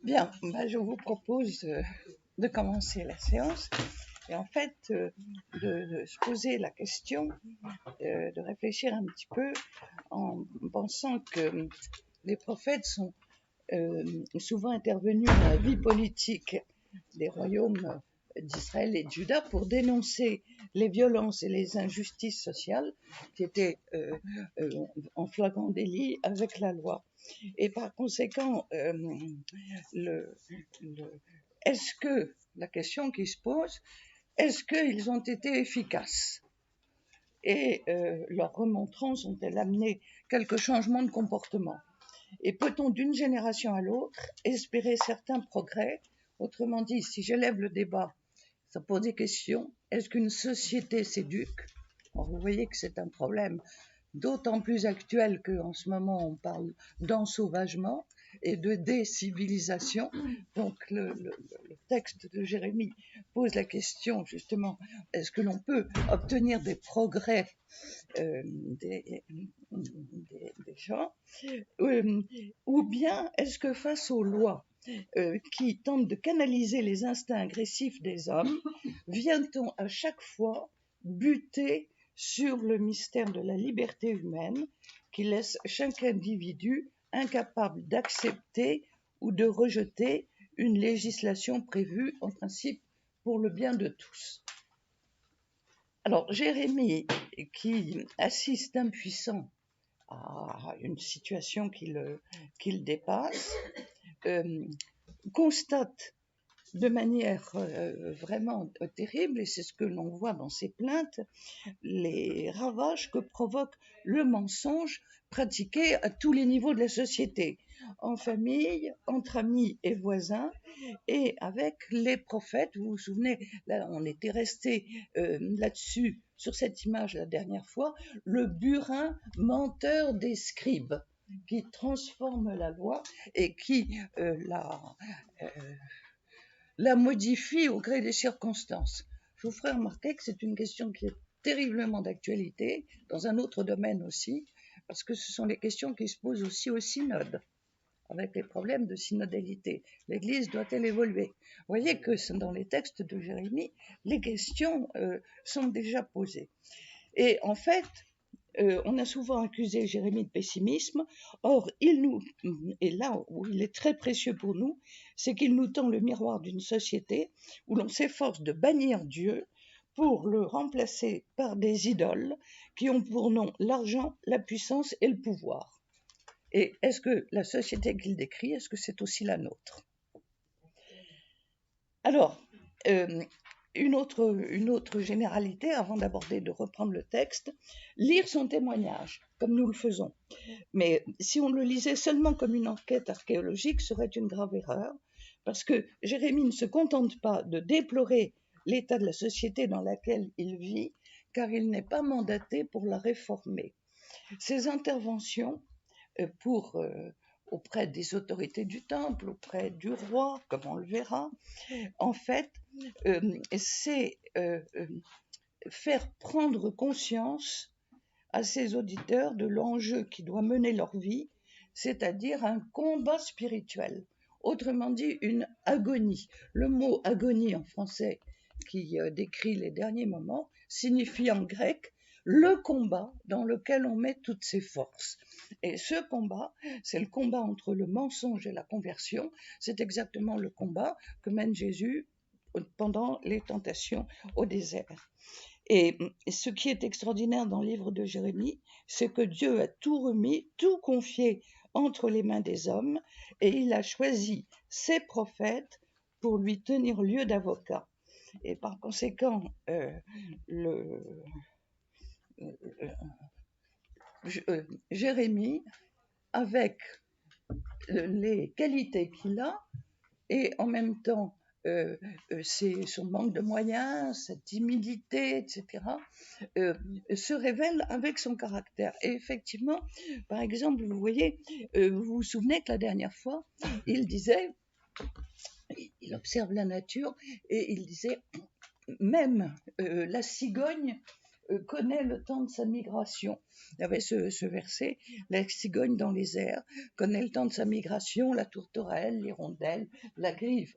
Bien, je vous propose de commencer la séance et en fait de se poser la question, de réfléchir un petit peu en pensant que les prophètes sont souvent intervenus dans la vie politique des royaumes d'Israël et de Juda pour dénoncer les violences et les injustices sociales qui étaient en flagrant délit avec la loi. Et par conséquent, est-ce que la question qui se pose, est-ce qu'ils ont été efficaces et leurs remontrances ont-elles amené quelques changements de comportement? Et peut-on d'une génération à l'autre espérer certains progrès? Autrement dit, si j'élève le débat, ça pose des questions. Est-ce qu'une société s'éduque? Vous voyez que c'est un problème d'autant plus actuel qu'en ce moment on parle d'ensauvagement et de décivilisation. Donc le texte de Jérémie pose la question justement, est-ce que l'on peut obtenir des progrès des gens, ou bien est-ce que face aux lois qui tentent de canaliser les instincts agressifs des hommes, vient-on à chaque fois buter sur le mystère de la liberté humaine qui laisse chaque individu incapable d'accepter ou de rejeter une législation prévue en principe pour le bien de tous? Alors Jérémie, qui assiste impuissant à une situation qui le dépasse, constate de manière vraiment terrible, et c'est ce que l'on voit dans ses plaintes, les ravages que provoque le mensonge pratiqué à tous les niveaux de la société, en famille, entre amis et voisins, et avec les prophètes. Vous vous souvenez, là, on était resté là-dessus, sur cette image la dernière fois, le burin menteur des scribes, qui transforme la loi et qui la modifie au gré des circonstances. Je vous ferai remarquer que c'est une question qui est terriblement d'actualité, dans un autre domaine aussi, parce que ce sont les questions qui se posent aussi au synode, avec les problèmes de synodalité. L'Église doit-elle évoluer? Vous voyez que dans les textes de Jérémie, les questions sont déjà posées. Et en fait, on a souvent accusé Jérémie de pessimisme. Or, et là où il est très précieux pour nous, c'est qu'il nous tend le miroir d'une société où l'on s'efforce de bannir Dieu pour le remplacer par des idoles qui ont pour nom l'argent, la puissance et le pouvoir. Et est-ce que la société qu'il décrit, est-ce que c'est aussi la nôtre? Alors, une autre généralité, avant de reprendre le texte, lire son témoignage, comme nous le faisons. Mais si on le lisait seulement comme une enquête archéologique, ce serait une grave erreur, parce que Jérémie ne se contente pas de déplorer l'état de la société dans laquelle il vit, car il n'est pas mandaté pour la réformer. Ses interventions auprès des autorités du temple, auprès du roi, comme on le verra, en fait, c'est faire prendre conscience à ses auditeurs de l'enjeu qui doit mener leur vie, c'est-à-dire un combat spirituel. Autrement dit, une agonie. Le mot agonie en français, qui décrit les derniers moments, signifie en grec le combat dans lequel on met toutes ses forces. Et ce combat, c'est le combat entre le mensonge et la conversion. C'est exactement le combat que mène Jésus pendant les tentations au désert. Et ce qui est extraordinaire dans le livre de Jérémie, c'est que Dieu a tout remis, tout confié entre les mains des hommes, et il a choisi ses prophètes pour lui tenir lieu d'avocat. Et par conséquent, Jérémie, avec les qualités qu'il a, et en même temps c'est son manque de moyens, sa timidité, etc., se révèle avec son caractère. Et effectivement, par exemple, vous voyez, vous vous souvenez que la dernière fois, il disait, il observe la nature et il disait, même la cigogne connaît le temps de sa migration. Il y avait ce verset, la cigogne dans les airs connaît le temps de sa migration, la tourterelle, l'hirondelle, la grive.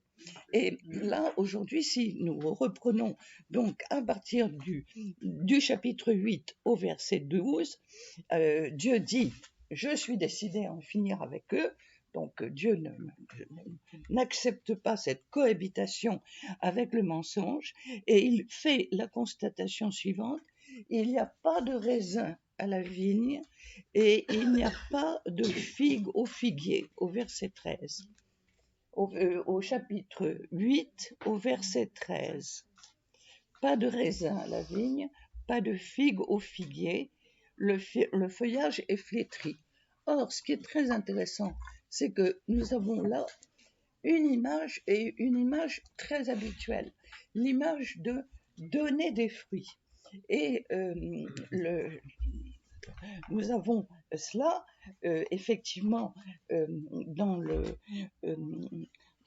Et là, aujourd'hui, si nous reprenons donc à partir du chapitre 8 au verset 12, Dieu dit, je suis décidé à en finir avec eux. Donc Dieu n'accepte pas cette cohabitation avec le mensonge et il fait la constatation suivante, il n'y a pas de raisin à la vigne et il n'y a pas de figue au figuier, au verset 13. Au chapitre 8, au verset 13. Pas de raisin à la vigne, pas de figue au figuier, le feuillage est flétri. Or, ce qui est très intéressant, c'est que nous avons là une image, et une image très habituelle, l'image de donner des fruits. Et nous avons cela, effectivement,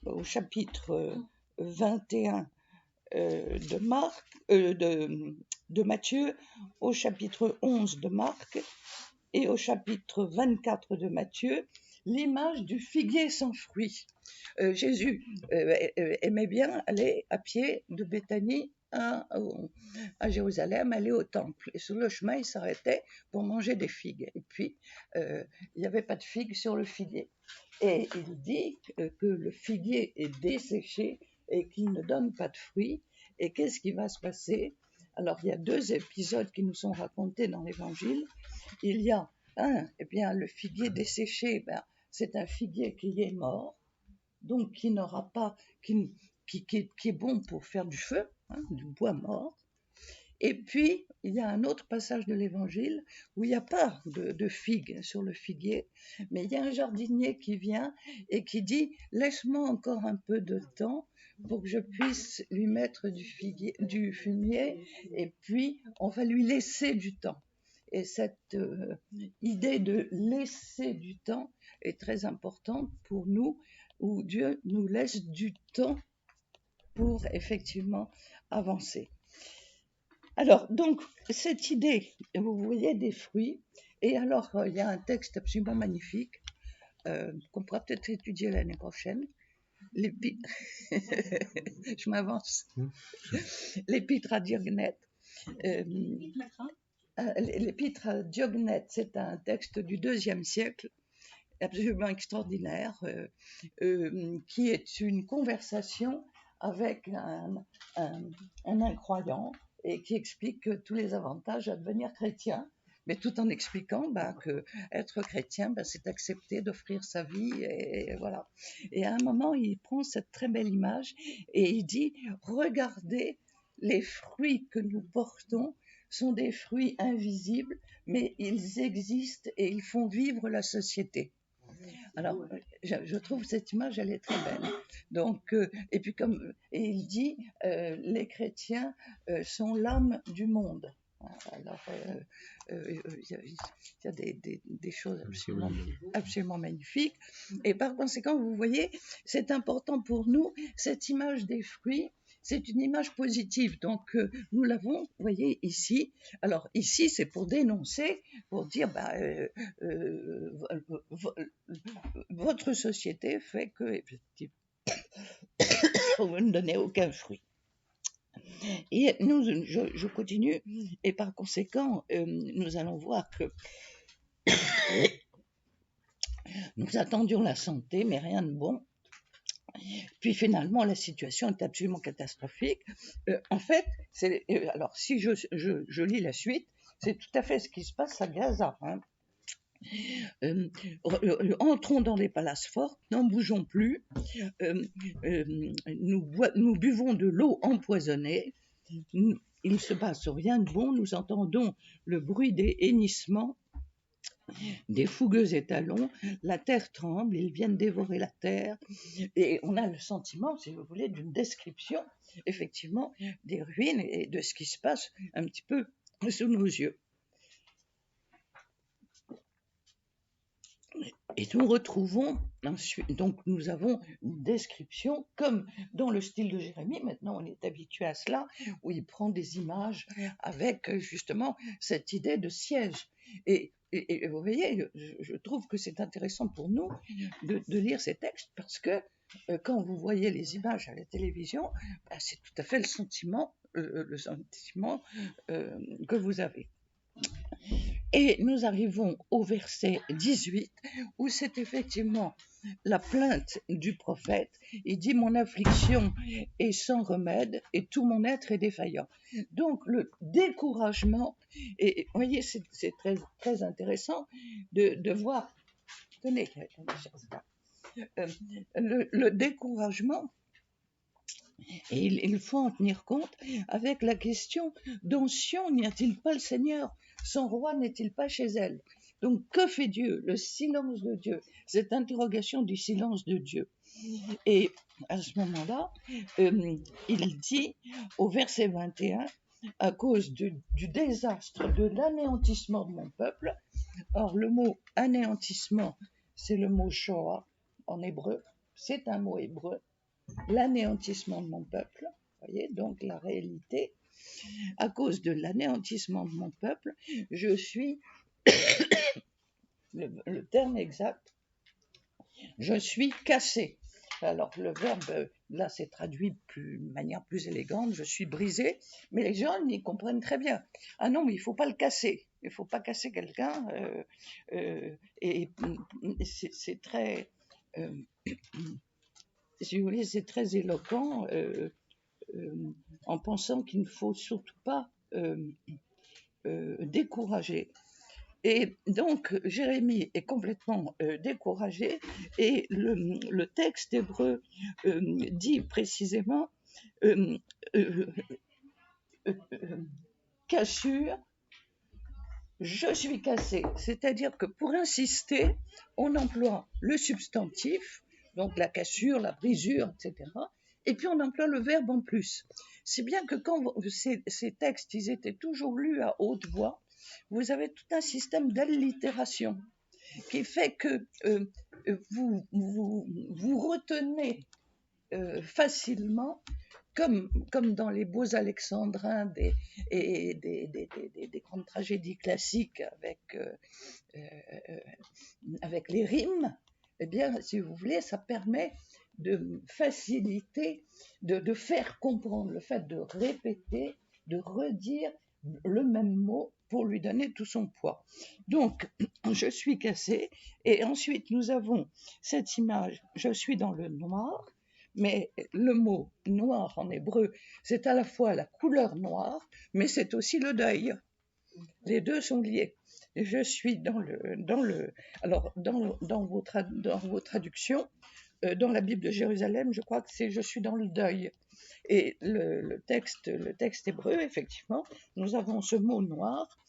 au chapitre 21 de Matthieu, au chapitre 11 de Marc et au chapitre 24 de Matthieu, l'image du figuier sans fruits. Jésus aimait bien aller à pied de Béthanie à Jérusalem, aller au temple. Et sur le chemin, il s'arrêtait pour manger des figues. Et puis, il n'y avait pas de figues sur le figuier. Et il dit que le figuier est desséché et qu'il ne donne pas de fruits. Et qu'est-ce qui va se passer? Alors, il y a 2 épisodes qui nous sont racontés dans l'Évangile. Il y a le figuier desséché, c'est un figuier qui est mort, donc qui n'aura pas, qui est bon pour faire du feu, du bois mort. Et puis, il y a un autre passage de l'Évangile où il n'y a pas de figues sur le figuier, mais il y a un jardinier qui vient et qui dit « Laisse-moi encore un peu de temps pour que je puisse lui mettre du fumier, et puis on va lui laisser du temps. » Et cette idée de laisser du temps est très importante pour nous, où Dieu nous laisse du temps pour effectivement avancer. Alors, donc, cette idée, vous voyez, des fruits, et alors, il y a un texte absolument magnifique qu'on pourra peut-être étudier l'année prochaine. Je m'avance. L'épître à Diognète. L'épître à Diognète, c'est un texte du IIe siècle, absolument extraordinaire, qui est une conversation avec un incroyant et qui explique tous les avantages à devenir chrétien, mais tout en expliquant que être chrétien, c'est accepter d'offrir sa vie, et voilà. Et à un moment, il prend cette très belle image et il dit « Regardez, les fruits que nous portons sont des fruits invisibles, mais ils existent et ils font vivre la société. » Alors, je trouve cette image, elle est très belle. Donc, et puis et il dit, les chrétiens sont l'âme du monde. Alors, il y a des choses absolument magnifiques. Et par conséquent, vous voyez, c'est important pour nous, cette image des fruits. C'est une image positive, donc nous l'avons, vous voyez, ici. Alors ici, c'est pour dénoncer, pour dire, votre société fait que, effectivement, vous ne donnez aucun fruit. Et je continue, et par conséquent, nous allons voir que nous attendions la santé, mais rien de bon. Puis finalement, la situation est absolument catastrophique. En fait, alors si je lis la suite, c'est tout à fait ce qui se passe à Gaza. Entrons dans les palaces fortes, n'en bougeons plus, nous buvons de l'eau empoisonnée, il ne se passe rien de bon, nous entendons le bruit des hennissements, des fougueux étalons, la terre tremble, ils viennent dévorer la terre, et on a le sentiment, si vous voulez, d'une description, effectivement, des ruines et de ce qui se passe un petit peu sous nos yeux. Et nous retrouvons ensuite, donc nous avons une description comme dans le style de Jérémie. Maintenant, on est habitué à cela, où il prend des images avec justement cette idée de siège. Et vous voyez, je trouve que c'est intéressant pour nous de lire ces textes parce que quand vous voyez les images à la télévision, ben, c'est tout à fait le sentiment que vous avez. Et nous arrivons au verset 18, où c'est effectivement la plainte du prophète. Il dit « Mon affliction est sans remède et tout mon être est défaillant ». Donc le découragement, et vous voyez, c'est très, très intéressant de voir, tenez, le découragement, et il faut en tenir compte avec la question « Dans Sion, n'y a-t-il pas le Seigneur ? Son roi n'est-il pas chez elle ?» Donc, que fait Dieu? Le silence de Dieu, cette interrogation du silence de Dieu. Et à ce moment-là, il dit au verset 21, à cause du désastre, de l'anéantissement de mon peuple. Or, le mot anéantissement, c'est le mot Shoah en hébreu, c'est un mot hébreu. L'anéantissement de mon peuple, voyez, donc la réalité, à cause de l'anéantissement de mon peuple, je suis, le terme exact, je suis cassé. Alors le verbe, là c'est traduit de manière plus élégante, je suis brisé, mais les gens y comprennent très bien. Ah non, mais il ne faut pas le casser, il ne faut pas casser quelqu'un, et c'est très... si vous voulez, c'est très éloquent en pensant qu'il ne faut surtout pas décourager. Et donc, Jérémie est complètement découragé et le texte hébreu dit précisément cassure, je suis cassé. C'est-à-dire que pour insister, on emploie le substantif, donc la cassure, la brisure, etc. Et puis on emploie le verbe en plus. C'est bien que quand ces textes, ils étaient toujours lus à haute voix, vous avez tout un système d'allitération qui fait que vous retenez facilement, comme dans les beaux alexandrins des grandes tragédies classiques avec les rimes, eh bien, si vous voulez, ça permet de faciliter, de faire comprendre le fait de répéter, de redire le même mot pour lui donner tout son poids. Donc, je suis cassé, et ensuite nous avons cette image, je suis dans le noir, mais le mot noir en hébreu, c'est à la fois la couleur noire, mais c'est aussi le deuil. Les deux sont liés. Et je suis dans vos traductions, dans la Bible de Jérusalem, je crois que c'est je suis dans le deuil. Et le texte hébreu, effectivement, nous avons ce mot noir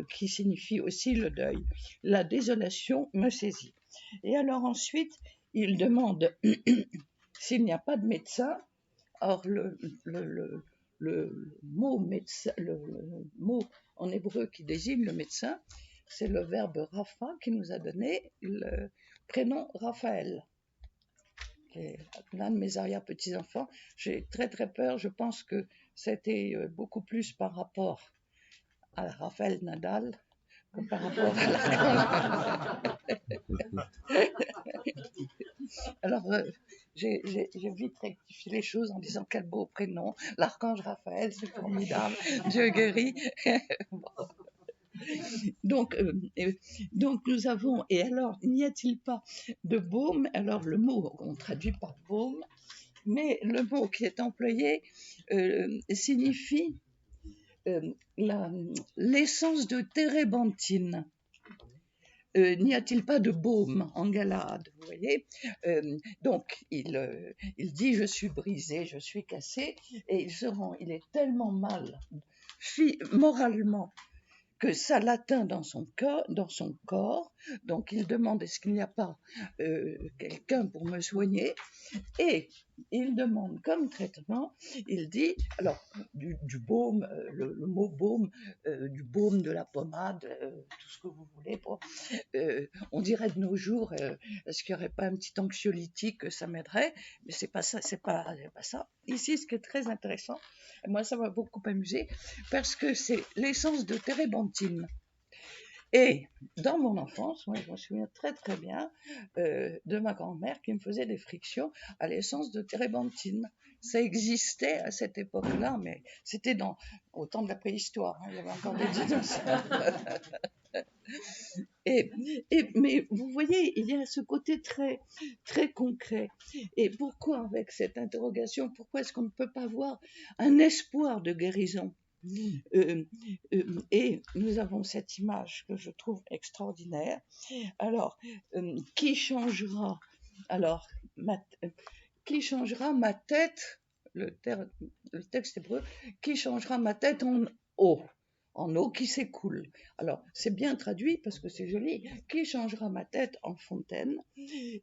qui signifie aussi le deuil. La désolation me saisit. Et alors ensuite, il demande s'il n'y a pas de médecin. Or, le mot médecin, le mot en hébreu qui désigne le médecin, c'est le verbe Rapha qui nous a donné le prénom Raphaël. L'un de mes arrière-petits-enfants, j'ai très très peur, je pense que c'était beaucoup plus par rapport à Raphaël Nadal que par rapport à l'archange. Alors, j'ai vite rectifié les choses en disant quel beau prénom, l'archange Raphaël, c'est formidable, Dieu guérit. Donc nous avons, et alors, n'y a-t-il pas de baume? Alors le mot, on traduit par baume, mais le mot qui est employé signifie l'essence de térébenthine. N'y a-t-il pas de baume en Galade, vous voyez? Donc il dit je suis brisé, je suis cassé, et il est tellement mal moralement que ça l'atteint dans son corps, donc il demande est-ce qu'il n'y a pas quelqu'un pour me soigner, et il demande comme traitement, il dit, alors du baume, le mot baume, du baume, de la pommade, tout ce que vous voulez, bon, on dirait de nos jours, est-ce qu'il n'y aurait pas un petit anxiolytique, ça m'aiderait, mais c'est pas ça, c'est pas ça. Ici, ce qui est très intéressant, et moi ça m'a beaucoup amusé, parce que c'est l'essence de térébenthine. Et dans mon enfance, moi je me souviens très très bien de ma grand-mère qui me faisait des frictions à l'essence de térébenthine. Ça existait à cette époque-là, mais c'était au temps de la préhistoire, hein, il y avait encore des dinosaures. Mais vous voyez, il y a ce côté très, très concret. Et pourquoi, avec cette interrogation, pourquoi est-ce qu'on ne peut pas avoir un espoir de guérison ? Et nous avons cette image que je trouve extraordinaire. Alors, qui changera ma tête, le texte hébreu, qui changera ma tête en eau qui s'écoule. Alors, c'est bien traduit parce que c'est joli. Qui changera ma tête en fontaine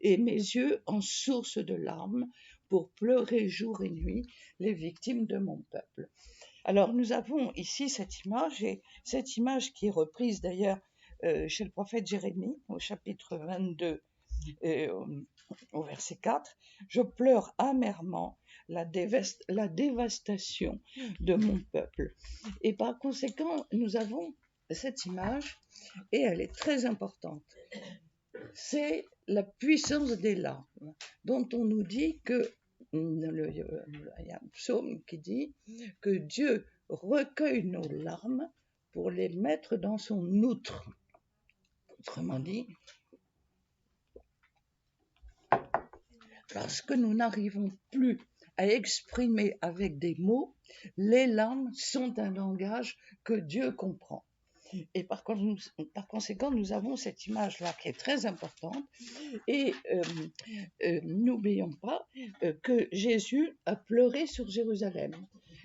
et mes yeux en source de larmes pour pleurer jour et nuit les victimes de mon peuple. Alors, nous avons ici cette image, et cette image qui est reprise d'ailleurs chez le prophète Jérémie, au chapitre 22, au verset 4. Je pleure amèrement la dévastation de mon peuple. Et par conséquent, nous avons cette image, et elle est très importante. C'est la puissance des larmes, dont on nous dit que il y a un psaume qui dit que Dieu recueille nos larmes pour les mettre dans son outre. Autrement dit, lorsque nous n'arrivons plus à exprimer avec des mots, les larmes sont un langage que Dieu comprend. Et par conséquent, nous avons cette image-là qui est très importante. Et n'oublions pas que Jésus a pleuré sur Jérusalem.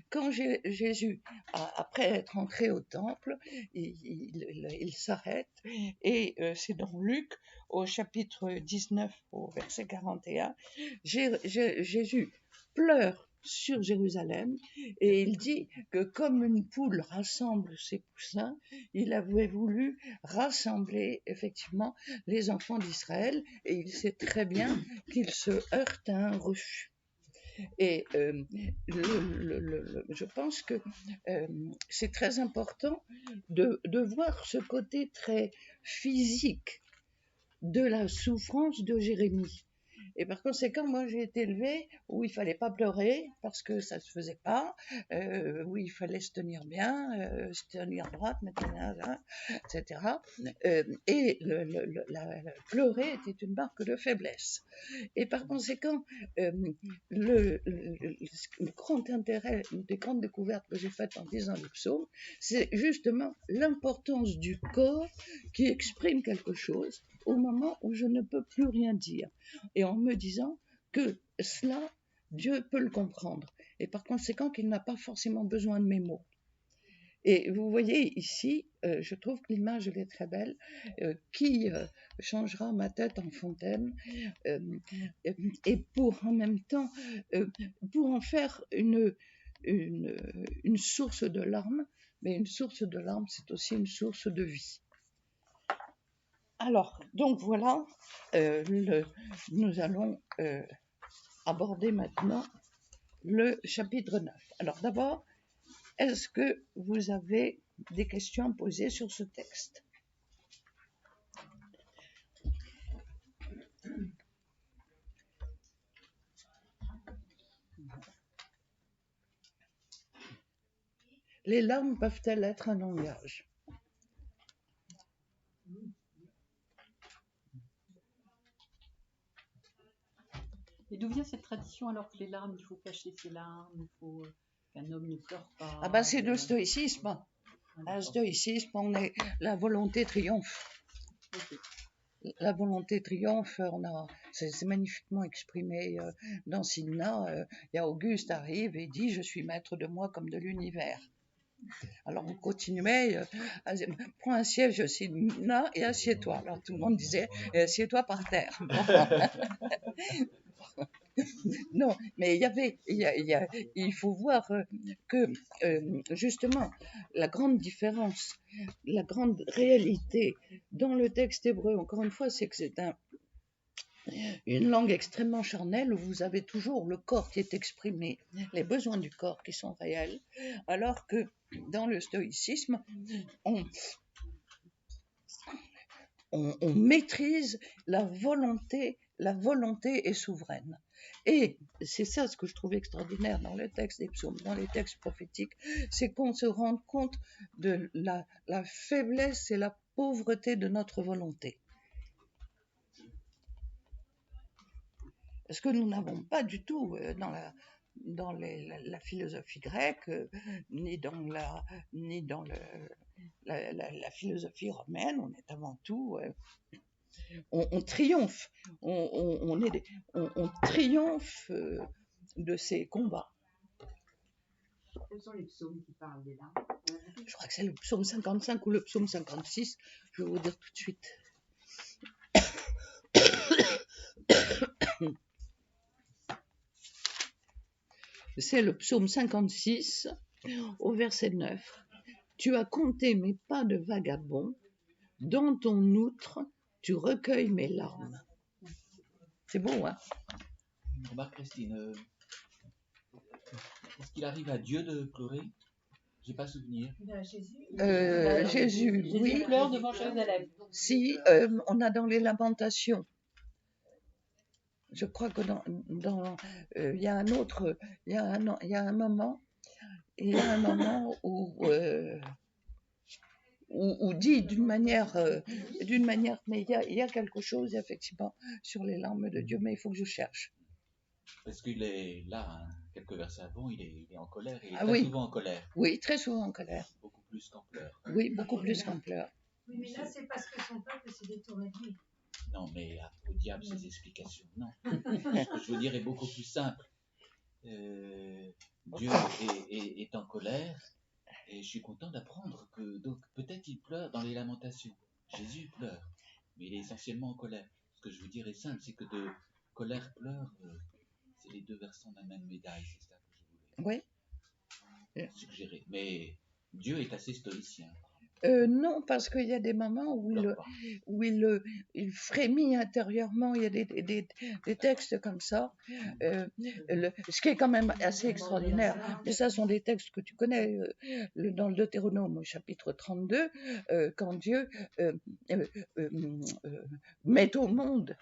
Quand Jésus, après être entré au temple, il s'arrête, et c'est dans Luc, au chapitre 19, au verset 41, Jésus pleure sur Jérusalem, et il dit que comme une poule rassemble ses poussins, il avait voulu rassembler effectivement les enfants d'Israël, et il sait très bien qu'il se heurte à un refus. Et je pense que c'est très important de voir ce côté très physique de la souffrance de Jérémie. Et par conséquent, moi, j'ai été élevée où il fallait pas pleurer parce que ça se faisait pas, où il fallait se tenir bien, se tenir droite, etc. Et pleurer était une marque de faiblesse. Et par conséquent, le grand intérêt, une des grandes découvertes que j'ai faites en lisant le psaume, c'est justement l'importance du corps qui exprime quelque chose au moment où je ne peux plus rien dire, et en me disant que cela, Dieu peut le comprendre, et par conséquent qu'il n'a pas forcément besoin de mes mots. Et vous voyez ici, je trouve que l'image elle est très belle, qui changera ma tête en fontaine, et pour en même temps, pour en faire une source de larmes, mais une source de larmes, c'est aussi une source de vie. Alors, donc voilà, nous allons aborder maintenant le chapitre 9. Alors d'abord, est-ce que vous avez des questions à poser sur ce texte ? Les larmes peuvent-elles être un langage ? Et d'où vient cette tradition alors que les larmes, il faut cacher ses larmes, il faut qu'un homme ne pleure pas? Ah ben c'est le stoïcisme. Le stoïcisme, la volonté triomphe. Okay. La volonté triomphe, c'est magnifiquement exprimé dans Cinna. Il y a Auguste arrive et dit « Je suis maître de moi comme de l'univers ». Alors on continuait, prends un siège au Cinna et assieds-toi. Alors tout le monde disait « Assieds-toi par terre ». Non, mais il faut voir que justement la grande différence, la grande réalité dans le texte hébreu, encore une fois, c'est que c'est une langue extrêmement charnelle où vous avez toujours le corps qui est exprimé, les besoins du corps qui sont réels, alors que dans le stoïcisme, on maîtrise la volonté est souveraine. Et c'est ça ce que je trouve extraordinaire dans le texte des psaumes, dans les textes prophétiques, c'est qu'on se rend compte de la faiblesse et la pauvreté de notre volonté. Parce que nous n'avons pas du tout dans la philosophie grecque, ni dans la philosophie romaine, on est avant tout, on triomphe, on triomphe de ces combats. Quels sont les psaumes qui parlent des larmes? Je crois que c'est le psaume 55 ou le psaume 56, je vais vous dire tout de suite. C'est le psaume 56 au verset 9. Tu as compté mes pas de vagabond, dans ton outre, tu recueilles mes larmes. C'est beau, hein? Remarque, Christine, est-ce qu'il arrive à Dieu de pleurer? J'ai pas souvenir. Jésus, oui. pleure devant Jérusalem. Si, on a dans les Lamentations. Je crois que il y a un autre, il y a un moment où dit d'une manière, mais il y a quelque chose effectivement sur les larmes de Dieu, mais il faut que je cherche. Parce qu'il est là, hein, quelques versets avant, il est en colère, il est oui. souvent en colère. Oui, très souvent en colère. Beaucoup plus qu'en pleurs. Oui, beaucoup plus qu'en pleurs. Oui, mais là, c'est parce que son peuple s'est détourné de lui. Non, mais au diable, ces explications, non. Ce que je veux dire est beaucoup plus simple. Dieu est en colère, et je suis content d'apprendre que, donc, peut-être il pleure dans les Lamentations. Jésus pleure, mais il est essentiellement en colère. Ce que je veux dire est simple, c'est que de colère, pleurs, c'est les deux versants de la même médaille, c'est ça que je voulais suggérer. Mais Dieu est assez stoïcien. Non, parce qu'il y a des moments où il frémit intérieurement. Il y a des textes comme ça. Ce qui est quand même assez extraordinaire, mais ça sont des textes que tu connais, dans le Deutéronome au chapitre 32, quand Dieu met au monde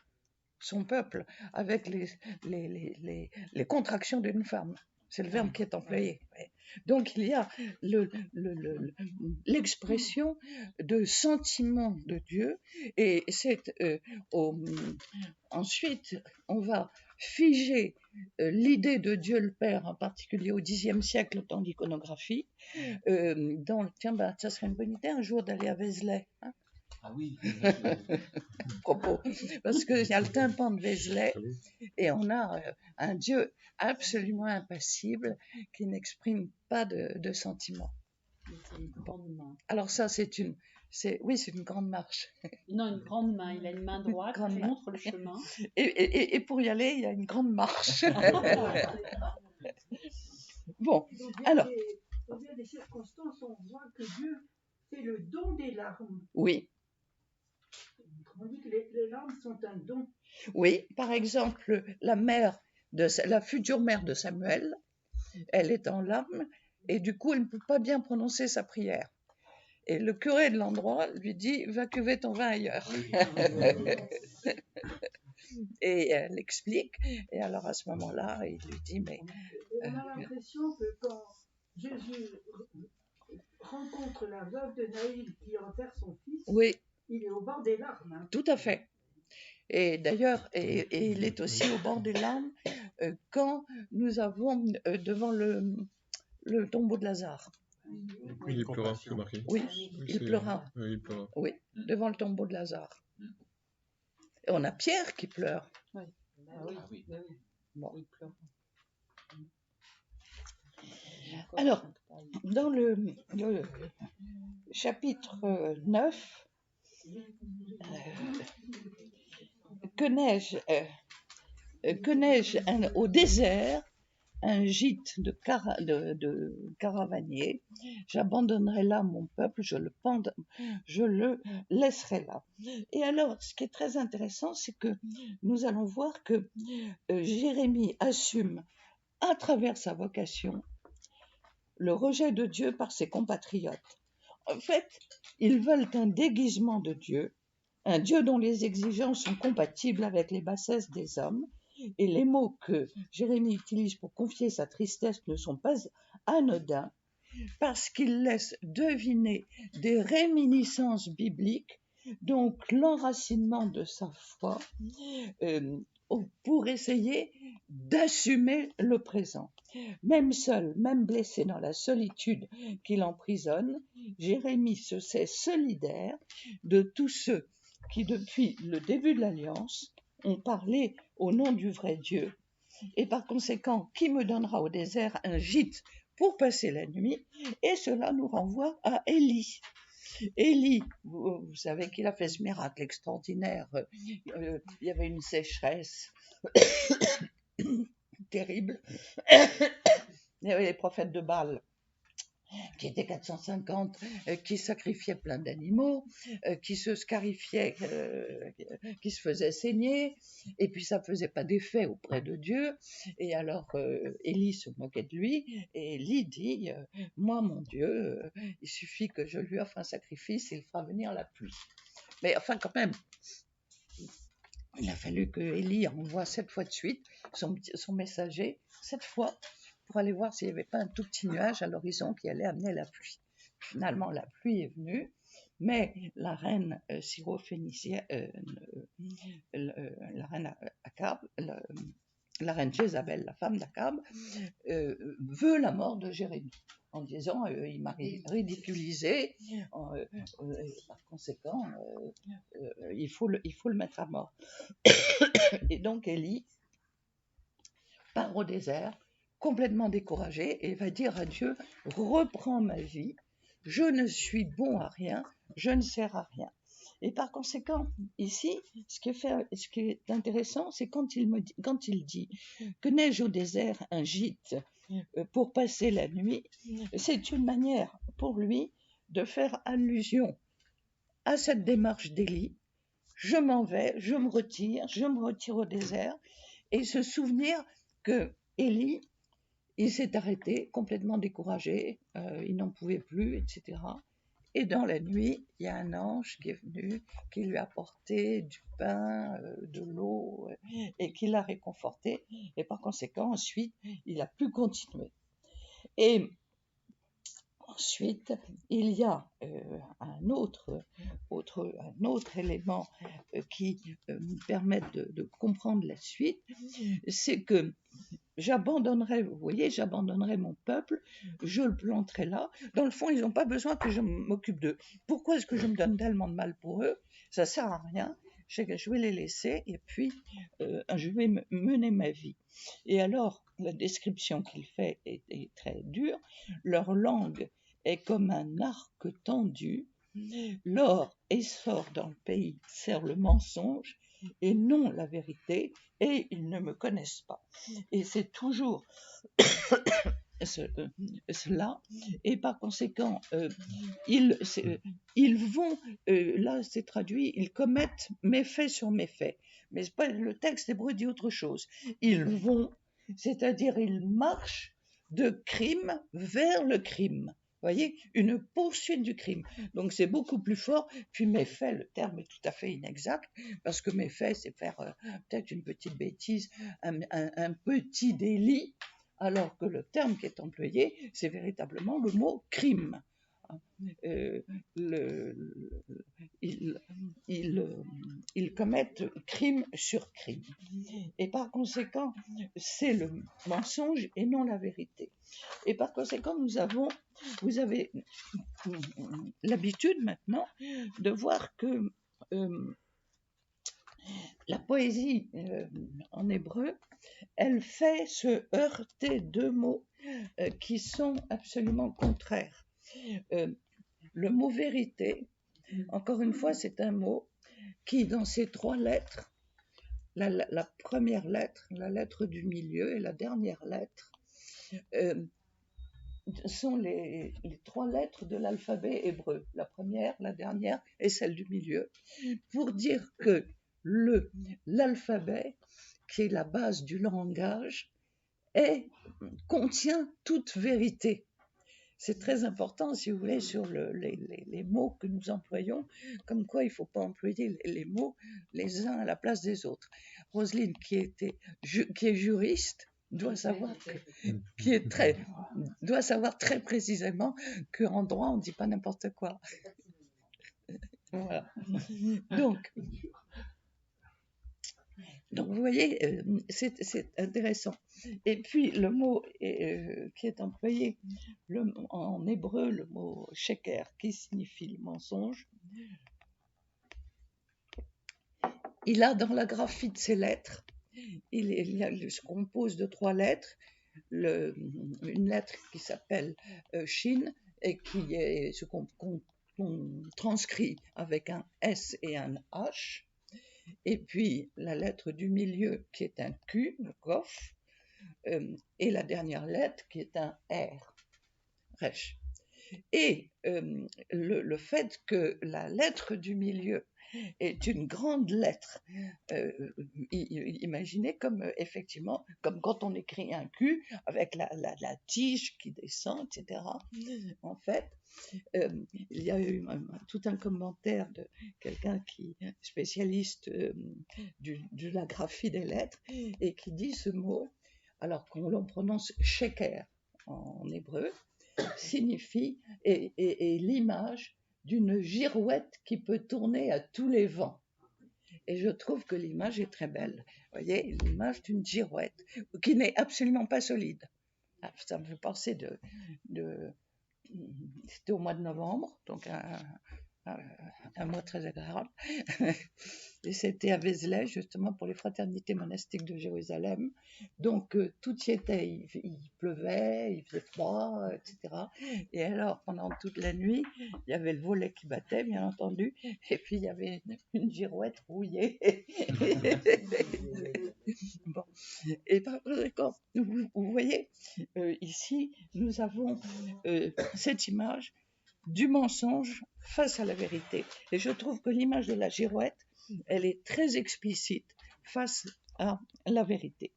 son peuple avec les contractions d'une femme. C'est le verbe qui est employé. Donc il y a l'expression de sentiment de Dieu, et c'est ensuite on va figer l'idée de Dieu le Père, en particulier au Xe siècle, au temps d'iconographie. Ça serait une bonne idée un jour d'aller à Vézelay. Hein. Ah oui. Propos, parce qu'il y a le tympan de Vézelay et on a un Dieu absolument impassible qui n'exprime pas de sentiments. C'est une grande main. Alors ça, c'est une grande marche. Non, une grande main. Il a une main droite qui montre le chemin. Et pour y aller, il y a une grande marche. Bon, alors. Au vu des circonstances, on voit que Dieu fait le don des larmes. Oui. On dit que les larmes sont un don. Oui, par exemple, la future mère de Samuel, elle est en larmes et du coup, elle ne peut pas bien prononcer sa prière. Et le curé de l'endroit lui dit « Va cuver ton vin ailleurs ». Et elle explique, et alors à ce moment-là, il lui dit « mais… » On a l'impression que quand Jésus rencontre la veuve de Naïl qui enterre son fils, oui, il est au bord des larmes. Hein. Tout à fait. Et d'ailleurs, et il est aussi au bord des larmes quand nous avons devant le tombeau de Lazare. Oui, il pleura, c'est marqué. Oui, il pleura. Oui, il pleura. Oui, devant le tombeau de Lazare. Et on a Pierre qui pleure. Oui. Ah oui. Ah oui. Bon. Il pleure. Alors, dans le chapitre 9, que n'ai-je que n'ai-je au désert un gîte de caravanier, j'abandonnerai là mon peuple, je le laisserai là. Et alors, ce qui est très intéressant, c'est que nous allons voir que Jérémie assume à travers sa vocation le rejet de Dieu par ses compatriotes. En fait, ils veulent un déguisement de Dieu, un Dieu dont les exigences sont compatibles avec les bassesses des hommes, et les mots que Jérémie utilise pour confier sa tristesse ne sont pas anodins, parce qu'ils laissent deviner des réminiscences bibliques, donc l'enracinement de sa foi, pour essayer d'assumer le présent. Même seul, même blessé dans la solitude qui l'emprisonne, Jérémie se sait solidaire de tous ceux qui, depuis le début de l'Alliance, ont parlé au nom du vrai Dieu. Et par conséquent, qui me donnera au désert un gîte pour passer la nuit? Et cela nous renvoie à Élie. Élie, vous savez qu'il a fait ce miracle extraordinaire. Il y avait une sécheresse terrible. Il y avait les prophètes de Baal qui étaient 450, qui sacrifiaient plein d'animaux, qui se scarifiaient, qui se faisaient saigner, et puis ça ne faisait pas d'effet auprès de Dieu. Et alors Élie se moquait de lui, et Élie dit moi mon Dieu, il suffit que je lui offre un sacrifice, il fera venir la pluie. Mais enfin quand même, il a fallu que Élie envoie 7 fois de suite son messager, 7 fois, pour aller voir s'il n'y avait pas un tout petit nuage à l'horizon qui allait amener la pluie. Finalement, la pluie est venue, mais la reine syrophénicienne, la reine Akab, la reine Jézabel, la femme d'Akab, veut la mort de Jérémie, en disant il m'a ridiculisé, par conséquent, il faut le mettre à mort. Et donc Élie part au désert, complètement découragé, et va dire à Dieu, reprends ma vie, je ne suis bon à rien, je ne sers à rien. Et par conséquent, ici, ce qui est intéressant, c'est quand il dit que n'ai-je au désert un gîte pour passer la nuit, c'est une manière pour lui de faire allusion à cette démarche d'Élie. Je m'en vais, je me retire au désert, et se souvenir que Élie, il s'est arrêté, complètement découragé, il n'en pouvait plus, etc. Et dans la nuit, il y a un ange qui est venu, qui lui a apporté du pain, de l'eau, et qui l'a réconforté. Et par conséquent, ensuite, il a pu continuer. Et ensuite, il y a un autre élément qui nous permet de comprendre la suite, c'est que j'abandonnerai mon peuple, je le planterai là. Dans le fond, ils n'ont pas besoin que je m'occupe d'eux. Pourquoi est-ce que je me donne tellement de mal pour eux? Ça ne sert à rien. Je vais les laisser et puis je vais mener ma vie. Et alors, la description qu'il fait est très dure. Leur langue est comme un arc tendu. L'or essor dans le pays sert le mensonge et non la vérité, et ils ne me connaissent pas. Et c'est toujours cela, et par conséquent, ils vont, là c'est traduit, ils commettent méfait sur méfait. Mais le texte hébreu dit autre chose. Ils vont, c'est-à-dire ils marchent de crime vers le crime. Vous voyez, une poursuite du crime. Donc c'est beaucoup plus fort. Puis méfait, le terme est tout à fait inexact, parce que méfait, c'est faire peut-être une petite bêtise, un petit délit, alors que le terme qui est employé, c'est véritablement le mot crime. Ils commettent crime sur crime. Et par conséquent, c'est le mensonge et non la vérité. Et par conséquent, vous avez l'habitude maintenant de voir que la poésie en hébreu, elle fait se heurter deux mots qui sont absolument contraires. Le mot vérité, encore une fois, c'est un mot qui, dans ses 3 lettres, la première lettre, la lettre du milieu et la dernière lettre sont les 3 lettres de l'alphabet hébreu. La première, la dernière et celle du milieu. Pour dire que l'alphabet, qui est la base du langage, contient toute vérité. C'est très important, si vous voulez, sur les mots que nous employons, comme quoi il ne faut pas employer les mots les uns à la place des autres. Roselyne, qui est juriste, doit savoir très précisément qu'en droit, on ne dit pas n'importe quoi. Voilà. Donc, vous voyez, c'est intéressant. Et puis, le mot qui est employé en hébreu, le mot sheker, qui signifie le mensonge, il a dans la graphie de ses lettres, il se compose de 3 lettres, une lettre qui s'appelle Shin, et qu'on transcrit avec un S et un H, et puis la lettre du milieu qui est un Q, le Kof, et la dernière lettre qui est un R, Resh. Et le fait que la lettre du milieu est une grande lettre, imaginez effectivement, comme quand on écrit un Q avec la tige qui descend, etc. En fait, il y a eu tout un commentaire de quelqu'un qui est spécialiste de la graphie des lettres et qui dit ce mot, alors qu'on prononce sheker en hébreu, signifie et l'image d'une girouette qui peut tourner à tous les vents. Et je trouve que l'image est très belle. Vous voyez, l'image d'une girouette qui n'est absolument pas solide. Ça me fait penser c'était au mois de novembre, donc un mois très agréable. Et c'était à Vézelay, justement, pour les fraternités monastiques de Jérusalem. Donc, tout y était. Il pleuvait, il faisait froid, etc. Et alors, pendant toute la nuit, il y avait le volet qui battait, bien entendu, et puis il y avait une girouette rouillée. Bon. Et par conséquent, vous voyez, ici, nous avons cette image du mensonge face à la vérité. Et je trouve que l'image de la girouette, elle est très explicite face à la vérité.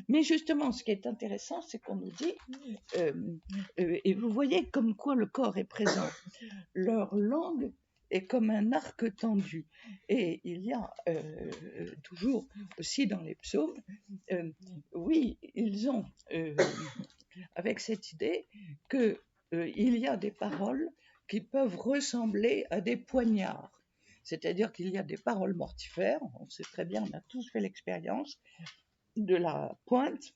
Mais justement, ce qui est intéressant, c'est qu'on nous dit, et vous voyez comme quoi le corps est présent, leur langue est comme un arc tendu. Et il y a toujours aussi dans les psaumes, oui, ils ont, avec cette idée que il y a des paroles qui peuvent ressembler à des poignards. C'est-à-dire qu'il y a des paroles mortifères, on sait très bien, on a tous fait l'expérience de la pointe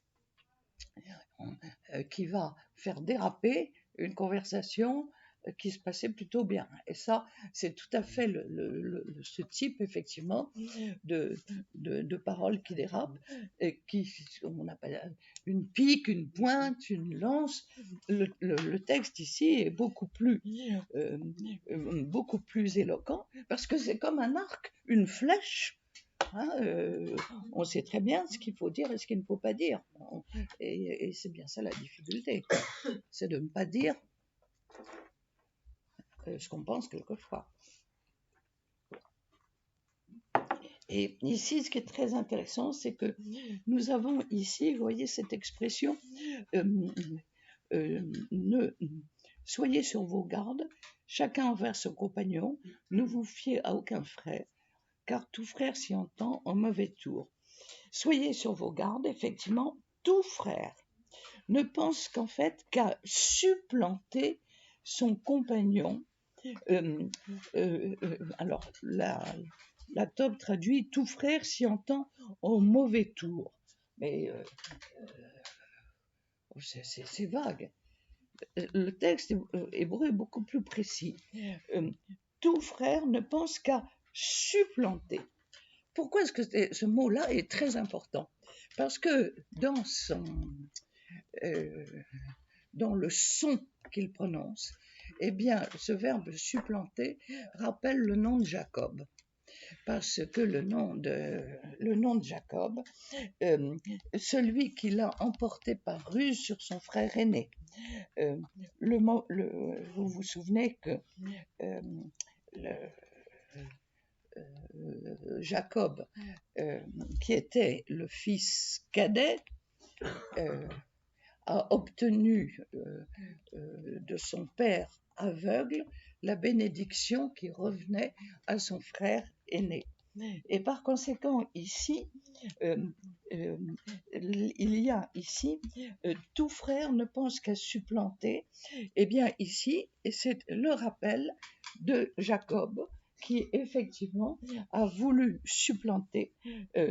qui va faire déraper une conversation qui se passait plutôt bien. Et ça, c'est tout à fait ce type, effectivement, de paroles qui dérapent, et on appelle une pique, une pointe, une lance. Le texte ici est beaucoup plus éloquent, parce que c'est comme un arc, une flèche. On sait très bien ce qu'il faut dire et ce qu'il ne faut pas dire. Et c'est bien ça la difficulté, c'est de ne pas dire ce qu'on pense quelquefois. Et ici, ce qui est très intéressant, c'est que nous avons ici, vous voyez cette expression, soyez sur vos gardes, chacun envers son compagnon, ne vous fiez à aucun frère, car tout frère s'y entend en mauvais tour. Soyez sur vos gardes, effectivement, tout frère ne pense qu'en fait qu'à supplanter son compagnon. Alors, la Tob traduit tout frère s'y entend en mauvais tour. Mais c'est vague. Le texte hébreu est beaucoup plus précis. Tout frère ne pense qu'à supplanter. Pourquoi est-ce que ce mot-là est très important? Parce que dans le son qu'il prononce, eh bien, ce verbe supplanter rappelle le nom de Jacob. parce que le nom de Jacob, celui qui l'a emporté par ruse sur son frère aîné. Vous vous souvenez que Jacob, qui était le fils cadet, a obtenu de son père aveugle la bénédiction qui revenait à son frère aîné. Et par conséquent, ici, il y a ici, tout frère ne pense qu'à supplanter. Eh bien ici, c'est le rappel de Jacob qui effectivement a voulu supplanter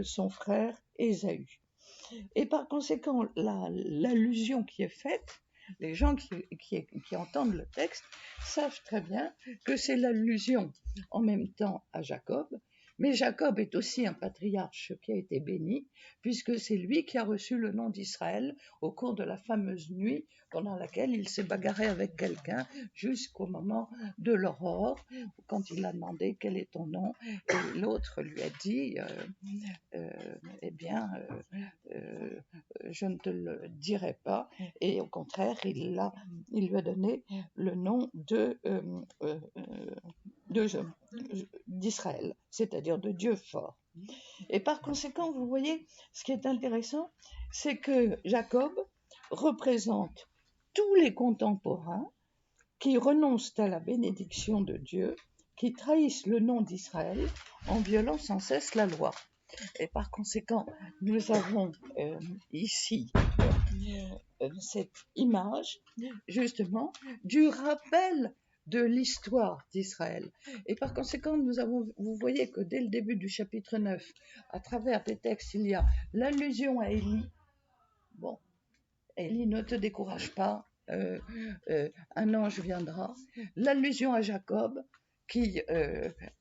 son frère Ésaü. Et par conséquent, l'allusion qui est faite, les gens qui entendent le texte savent très bien que c'est l'allusion en même temps à Jacob, mais Jacob est aussi un patriarche qui a été béni, puisque c'est lui qui a reçu le nom d'Israël au cours de la fameuse nuit pendant laquelle il s'est bagarré avec quelqu'un jusqu'au moment de l'aurore, quand il a demandé quel est ton nom, et l'autre lui a dit je ne te le dirai pas, et au contraire il lui a donné le nom d'Israël, c'est-à-dire de Dieu fort. Et par conséquent, vous voyez, ce qui est intéressant, c'est que Jacob représente tous les contemporains qui renoncent à la bénédiction de Dieu, qui trahissent le nom d'Israël en violant sans cesse la loi. Et par conséquent, nous avons ici cette image, justement, du rappel de l'histoire d'Israël. Et par conséquent, vous voyez que dès le début du chapitre 9, à travers des textes, il y a l'allusion à Élie. Bon, Élie, ne te décourage pas, un ange viendra. L'allusion à Jacob, qui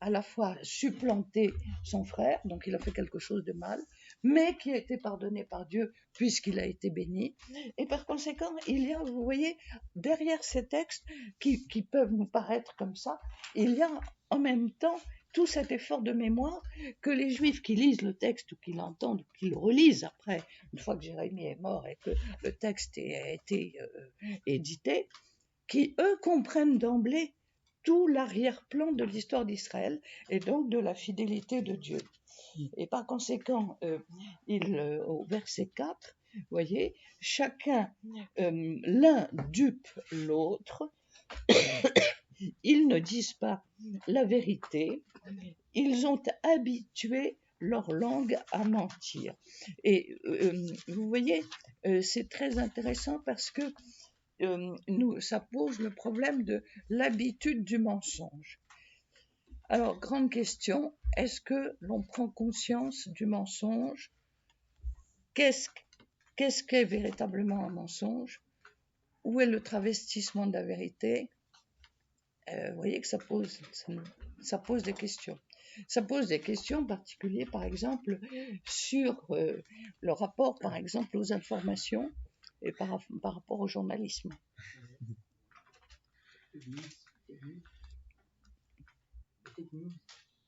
à la fois supplanté son frère, donc il a fait quelque chose de mal, mais qui a été pardonné par Dieu puisqu'il a été béni. Et par conséquent, il y a, vous voyez, derrière ces textes qui peuvent nous paraître comme ça, il y a en même temps tout cet effort de mémoire que les Juifs qui lisent le texte ou qui l'entendent, ou qui le relisent après, une fois que Jérémie est mort et que le texte a été édité, qui eux comprennent d'emblée tout l'arrière-plan de l'histoire d'Israël et donc de la fidélité de Dieu. Et par conséquent, au verset 4, vous voyez, chacun, l'un dupe l'autre, ils ne disent pas la vérité, ils ont habitué leur langue à mentir. Et vous voyez, c'est très intéressant parce que ça pose le problème de l'habitude du mensonge. Alors, grande question, est-ce que l'on prend conscience du mensonge? Qu'est-ce qu'est véritablement un mensonge? Où est le travestissement de la vérité? Vous voyez que ça pose des questions. Ça pose des questions en particulier, par exemple, sur le rapport, par exemple, aux informations et par rapport au journalisme.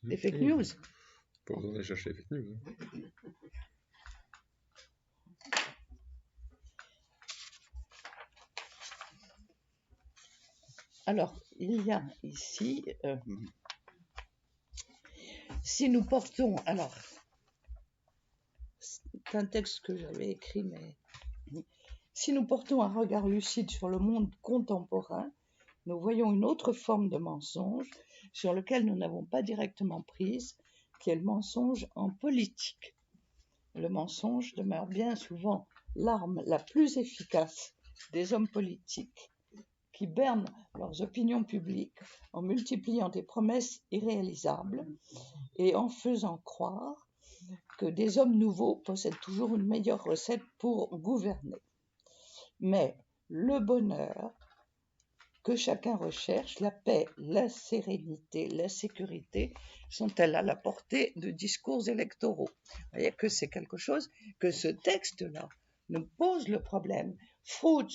Les fake news. Pas besoin d'aller chercher les fake news. Alors, il y a ici, si nous portons, alors, c'est un texte que j'avais écrit, mais si nous portons un regard lucide sur le monde contemporain, nous voyons une autre forme de mensonge sur lequel nous n'avons pas directement prise, qui est le mensonge en politique. Le mensonge demeure bien souvent l'arme la plus efficace des hommes politiques qui bernent leurs opinions publiques en multipliant des promesses irréalisables et en faisant croire que des hommes nouveaux possèdent toujours une meilleure recette pour gouverner. Mais le bonheur que chacun recherche, la paix, la sérénité, la sécurité, sont-elles à la portée de discours électoraux? Vous voyez que c'est quelque chose que ce texte-là nous pose le problème. Fraude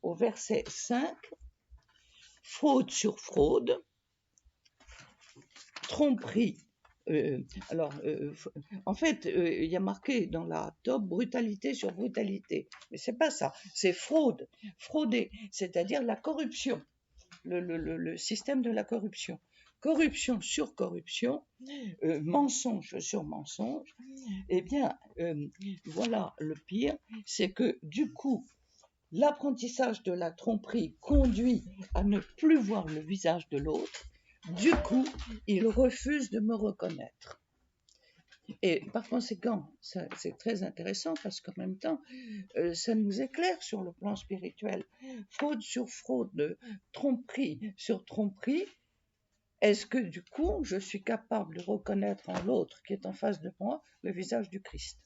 au verset 5, fraude sur fraude, tromperie. En fait, il y a marqué dans la top brutalité sur brutalité, mais c'est pas ça, c'est fraude, frauder, c'est-à-dire la corruption, le système de la corruption, corruption sur corruption, mensonge sur mensonge. Eh bien, voilà le pire, c'est que du coup, l'apprentissage de la tromperie conduit à ne plus voir le visage de l'autre. Du coup, il refuse de me reconnaître. Et par conséquent, c'est très intéressant parce qu'en même temps, ça nous éclaire sur le plan spirituel. Fraude sur fraude, tromperie sur tromperie. Est-ce que du coup, je suis capable de reconnaître en l'autre qui est en face de moi le visage du Christ ?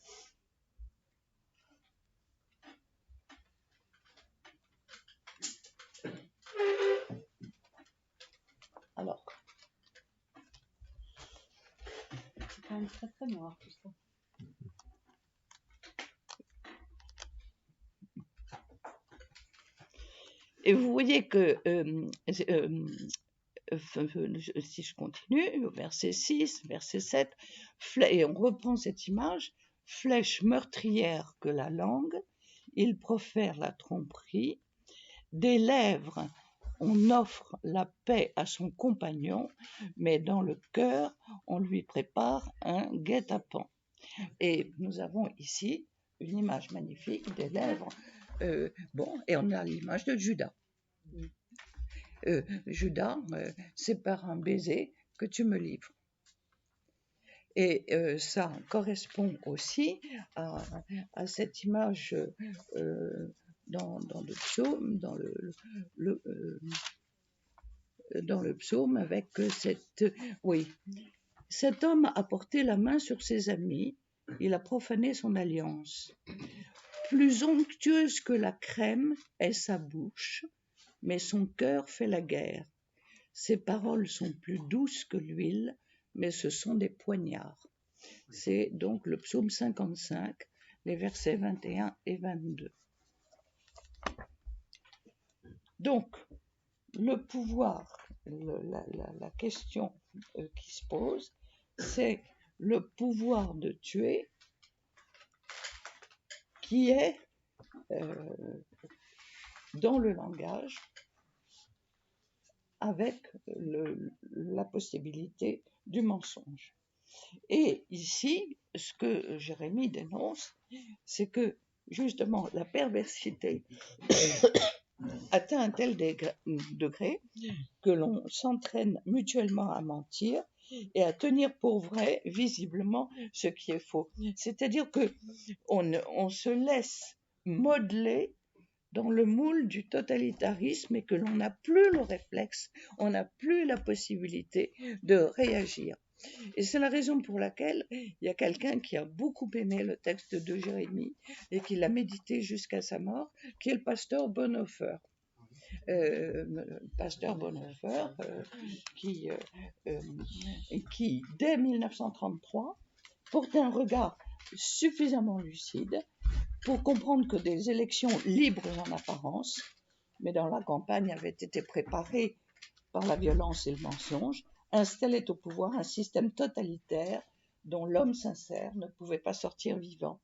Alors, C'est quand même très très noir tout ça. et vous voyez que, si je continue, verset 6, verset 7, et on reprend cette image, flèche meurtrière que la langue, il profère la tromperie, des lèvres on offre la paix à son compagnon, mais dans le cœur, on lui prépare un guet-apens. Et nous avons ici une image magnifique des lèvres. Et on a l'image de Judas. Judas, c'est par un baiser que tu me livres. Et ça correspond aussi à cette image dans le psaume, dans le psaume avec cet homme a porté la main sur ses amis, il a profané son alliance. Plus onctueuse que la crème est sa bouche, mais son cœur fait la guerre. Ses paroles sont plus douces que l'huile, mais ce sont des poignards. C'est donc le psaume 55, les versets 21 et 22. Donc, le pouvoir, la question qui se pose, c'est le pouvoir de tuer qui est dans le langage avec la possibilité du mensonge. Et ici, ce que Jérémie dénonce, c'est que justement la perversité atteint un tel degré que l'on s'entraîne mutuellement à mentir et à tenir pour vrai visiblement ce qui est faux. C'est-à-dire que on se laisse modeler dans le moule du totalitarisme et que l'on n'a plus le réflexe, on n'a plus la possibilité de réagir. Et c'est la raison pour laquelle il y a quelqu'un qui a beaucoup aimé le texte de Jérémie et qui l'a médité jusqu'à sa mort, qui est le pasteur Bonhoeffer. Pasteur Bonhoeffer, qui, dès 1933, portait un regard suffisamment lucide pour comprendre que des élections libres en apparence, mais dans la campagne avaient été préparées par la violence et le mensonge, installaient au pouvoir un système totalitaire dont l'homme sincère ne pouvait pas sortir vivant.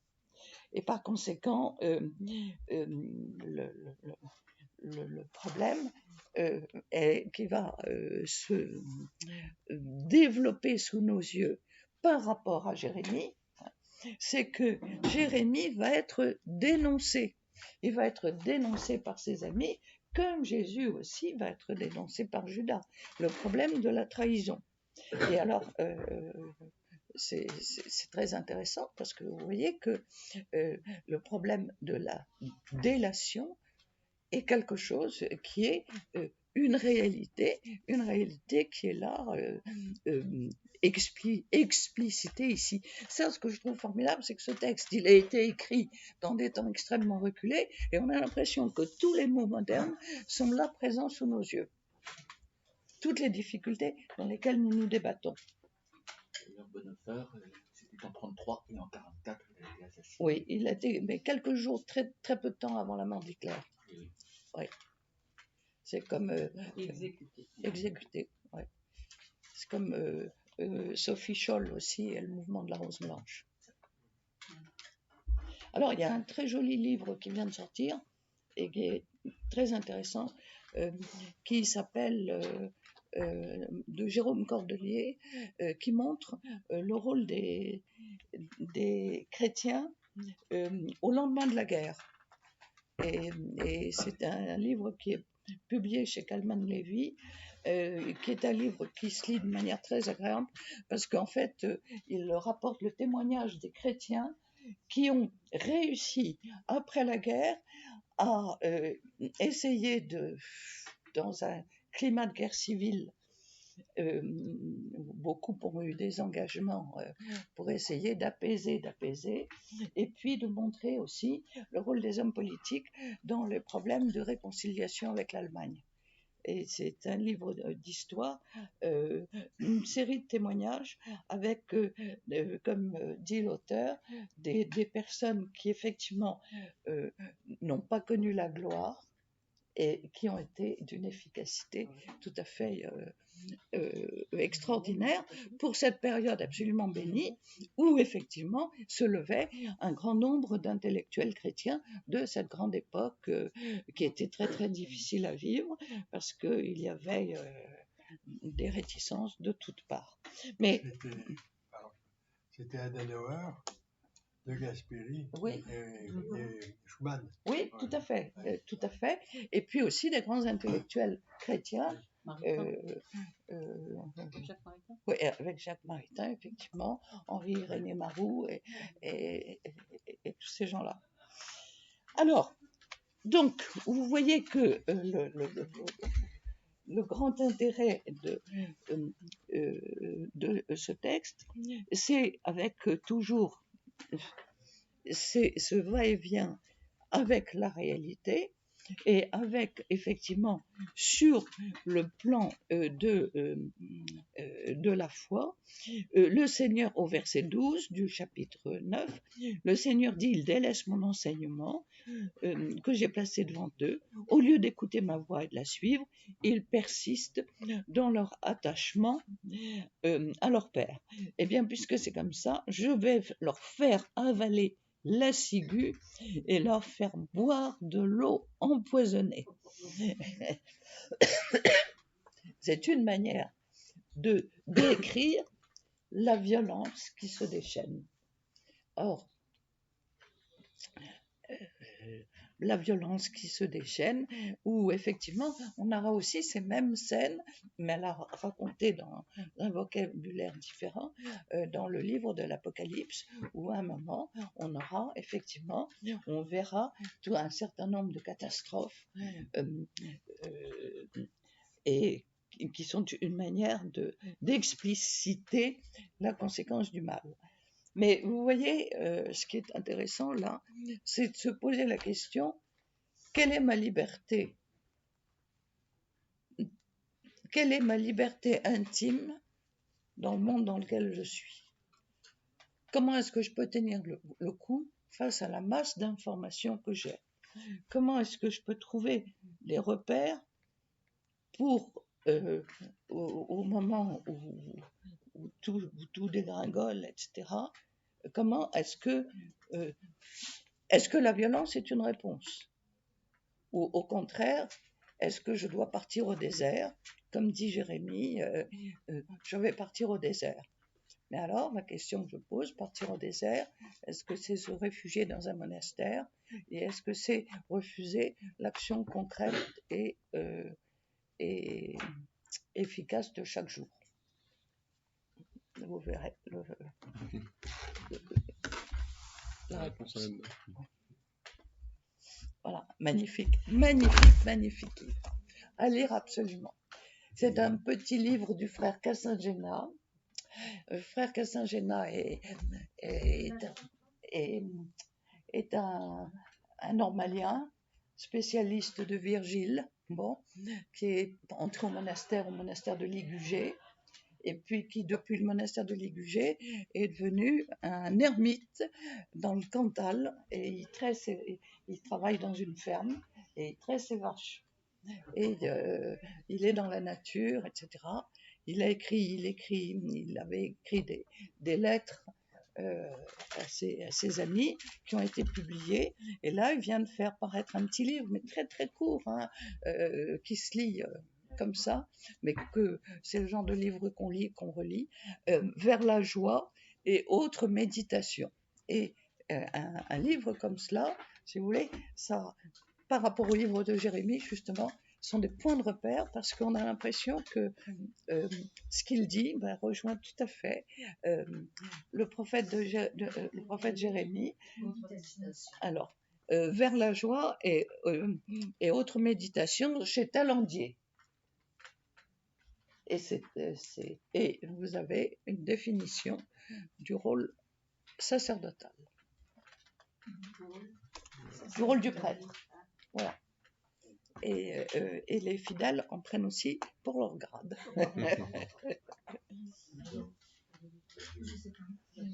Et par conséquent, le problème qui va se développer sous nos yeux par rapport à Jérémie, c'est que Jérémie va être dénoncé. Il va être dénoncé par ses amis, comme Jésus aussi va être dénoncé par Judas. Le problème de la trahison. Et alors, c'est très intéressant parce que vous voyez que le problème de la délation est quelque chose qui est une réalité qui est là explicité ici. Ça, ce que je trouve formidable, c'est que ce texte, il a été écrit dans des temps extrêmement reculés et on a l'impression que tous les mots modernes sont là présents sous nos yeux. Toutes les difficultés dans lesquelles nous nous débattons. D'ailleurs, Bonhoeffer, c'était en 1933 et en 1944, il a été assassiné. Oui, il a été, mais quelques jours, très, très peu de temps avant la mort d'Hitler. Oui. C'est comme... Exécuté. Exécuté, oui. C'est comme Sophie Scholl aussi et le mouvement de la Rose Blanche. Alors, il y a un très joli livre qui vient de sortir et qui est très intéressant, qui s'appelle de Jérôme Cordelier, qui montre le rôle des chrétiens au lendemain de la guerre. Et c'est un livre qui est publié chez Calman Levy, qui est un livre qui se lit de manière très agréable, parce qu'en fait, il rapporte le témoignage des chrétiens qui ont réussi, après la guerre, à essayer dans un climat de guerre civile, beaucoup ont eu des engagements pour essayer d'apaiser, et puis de montrer aussi le rôle des hommes politiques dans les problèmes de réconciliation avec l'Allemagne. Et c'est un livre d'histoire, une série de témoignages avec, comme dit l'auteur, des personnes qui effectivement n'ont pas connu la gloire et qui ont été d'une efficacité tout à fait extraordinaire pour cette période absolument bénie où effectivement se levait un grand nombre d'intellectuels chrétiens de cette grande époque qui était très très difficile à vivre parce qu'il y avait des réticences de toutes parts. Mais c'était Adenauer, De Gasperi oui. et Schumann. Oui, tout à fait, tout à fait. Et puis aussi des grands intellectuels chrétiens. Jacques Maritain. Oui, avec Jacques Maritain, effectivement, Henri-René Maroux et tous ces gens-là. Alors, donc, vous voyez que le grand intérêt de ce texte, c'est avec toujours ce va-et-vient avec la réalité et avec effectivement sur le plan de la foi, le Seigneur au verset 12 du chapitre 9, le Seigneur dit: il délaisse mon enseignement que j'ai placé devant eux, au lieu d'écouter ma voix et de la suivre, ils persistent dans leur attachement à leur Père. Eh bien, puisque c'est comme ça, je vais leur faire avaler la ciguë et leur faire boire de l'eau empoisonnée. C'est une manière de décrire la violence qui se déchaîne. Or, la violence qui se déchaîne, où effectivement on aura aussi ces mêmes scènes, mais elle a raconté dans un vocabulaire différent, dans le livre de l'Apocalypse, où à un moment on aura effectivement, on verra tout un certain nombre de catastrophes et qui sont une manière d'expliciter la conséquence du mal. Mais vous voyez, ce qui est intéressant là, c'est de se poser la question: quelle est ma liberté? Quelle est ma liberté intime dans le monde dans lequel je suis? Comment est-ce que je peux tenir le coup face à la masse d'informations que j'ai? Comment est-ce que je peux trouver des repères pour, au moment où tout dégringole, etc., comment est-ce que la violence est une réponse? Ou au contraire, est-ce que je dois partir au désert? Comme dit Jérémie, je vais partir au désert. Mais alors, la question que je pose, partir au désert, est-ce que c'est se réfugier dans un monastère? Et est-ce que c'est refuser l'action concrète et efficace de chaque jour? Vous verrez la réponse. Voilà, magnifique livre, à lire absolument. C'est un petit livre du frère Cassangena. Frère Cassangena est un normalien, spécialiste de Virgile, qui est entré au monastère de Ligugé, et puis qui, depuis le monastère de Ligugé, est devenu un ermite dans le Cantal, et il travaille dans une ferme, et il traite ses vaches. Et il est dans la nature, etc. il avait écrit des lettres à ses amis qui ont été publiées. Et là, il vient de faire paraître un petit livre, mais très très court, hein, qui se lit comme ça, mais que c'est le genre de livre qu'on lit, qu'on relit, Vers la joie et autres méditations. Et un livre comme cela, si vous voulez, ça, par rapport au livre de Jérémie, justement, sont des points de repère parce qu'on a l'impression que ce qu'il dit rejoint tout à fait le prophète Jérémie. Alors, vers la joie et autres méditations chez Talandier. Et vous avez une définition du rôle sacerdotal, du rôle du prêtre. Voilà. Et les fidèles en prennent aussi pour leur grade.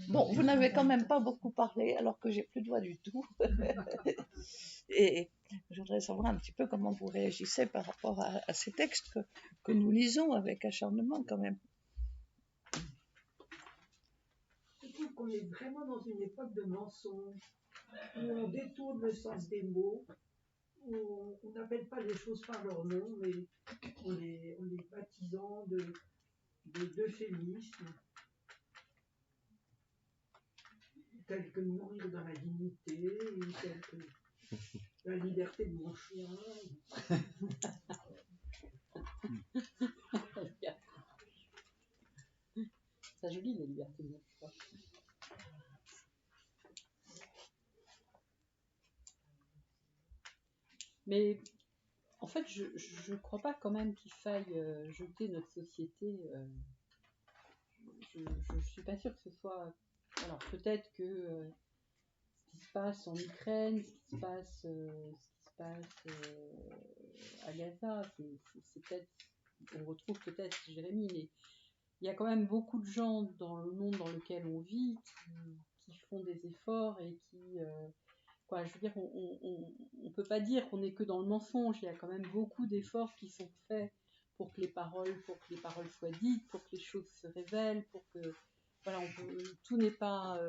Bon, vous n'avez quand même pas beaucoup parlé, alors que j'ai plus de voix du tout. Et je voudrais savoir un petit peu comment vous réagissez par rapport à ces textes que nous lisons avec acharnement quand même. Je trouve qu'on est vraiment dans une époque de mensonges, où on détourne le sens des mots, où on n'appelle pas les choses par leur nom, mais on les baptisant d'euphémismes, tels que mourir dans la dignité, ou tels que la liberté de mon choix. C'est joli, la liberté de mon choix. Mais en fait, je crois pas quand même qu'il faille jeter notre société. Je suis pas sûre que ce soit. Alors peut-être que ce qui se passe en Ukraine, ce qui se passe à Gaza, c'est peut-être. On retrouve peut-être Jérémie, mais il y a quand même beaucoup de gens dans le monde dans lequel on vit qui font des efforts et qui. Je veux dire, on peut pas dire qu'on est que dans le mensonge. Il y a quand même beaucoup d'efforts qui sont faits pour que les paroles soient dites, pour que les choses se révèlent, pour que tout n'est pas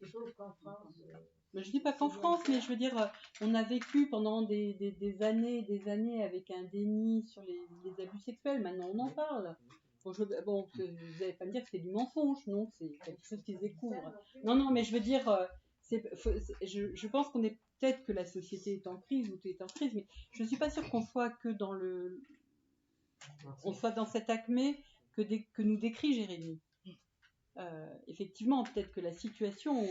Sauf qu'en France. Mais je dis pas qu'en France, mais je veux dire, on a vécu pendant des années avec un déni sur les abus sexuels. Maintenant, on en parle. Bon, vous n'allez pas me dire que c'est du mensonge, non, c'est quelque chose qui se découvre. Non, mais je veux dire. Je pense qu'on est peut-être que la société est en crise ou tout est en crise, mais je ne suis pas sûre qu'on soit que on soit dans cette acmé que nous décrit Jérémie. Effectivement, peut-être que la situation